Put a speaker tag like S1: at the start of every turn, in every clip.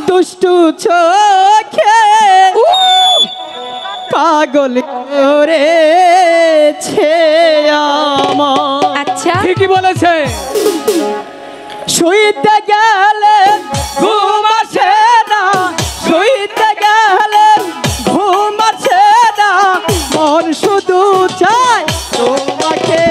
S1: দুষ্টু চোখে পাগল করেছে আমার।
S2: আচ্ছা
S3: ঠিকই বলেছে।
S1: শুইতে গেলে ঘুম আসে না, শুইতে গেলে ঘুম আসে না, মন শুধু চায় তোমাকে।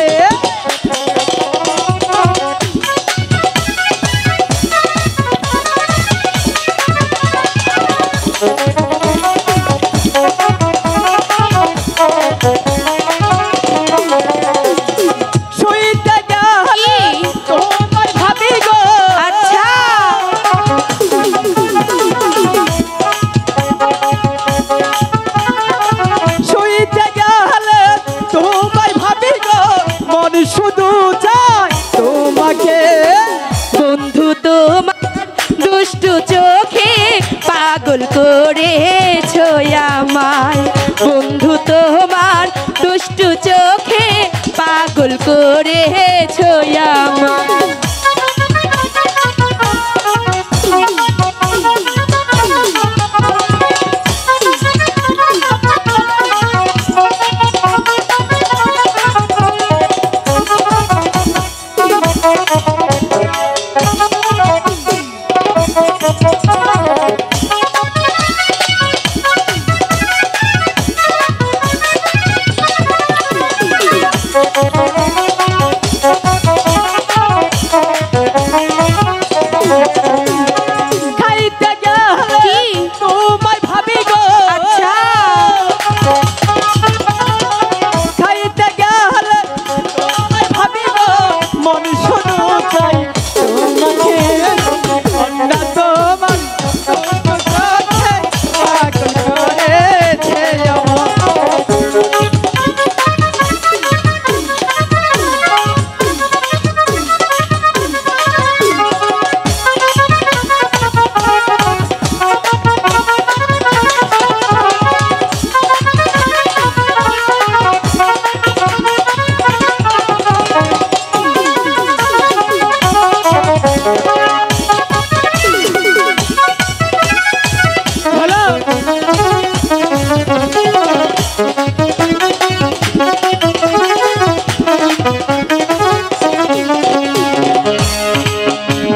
S1: শুধু চাই তোমাকে।
S2: বন্ধু তোমার দুষ্টু চোখে পাগল করেছো আমায়, বন্ধু তোমার দুষ্টু চোখে পাগল করেছো আমায়।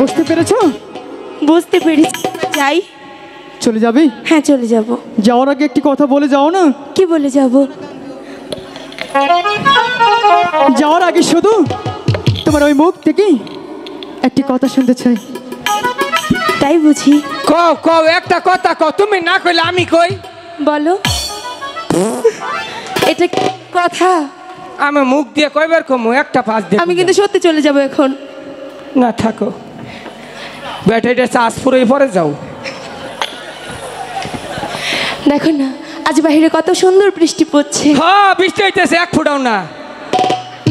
S1: বুঝতে পেরেছো?
S2: বুঝতে পেরেছি। যাই।
S1: চলে যাবি?
S2: হ্যাঁ চলে যাব।
S1: যাওয়ার আগে একটি কথা বলে যাও না।
S2: কি বলে যাব?
S1: যাওয়ার আগে শুধু তোমার ওই মুখ থেকে একটি কথা শুনতে চাই।
S2: তাই বুঝি?
S3: কও কও একটা কথা কও, তুমি না কইলে আমি কই।
S2: বলো। এটা কি কথা?
S3: আমি মুখ দিয়ে কইবার কমু, একটা পাঁচ দিয়ে।
S2: আমি কিন্তু সত্যি চলে যাব এখন।
S3: না থাকো, ব্যাটারিটা চার্জ পুরোই পরে যাও।
S2: দেখো না আজ বাইরে কত সুন্দর বৃষ্টি পড়ছে।
S3: হ্যাঁ বৃষ্টি হইতেছে, এক ফুটাও না।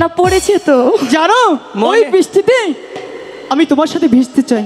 S2: না পড়েছে তো।
S1: জানো ওই বৃষ্টিতে আমি তোমার সাথে ভিজতে চাই।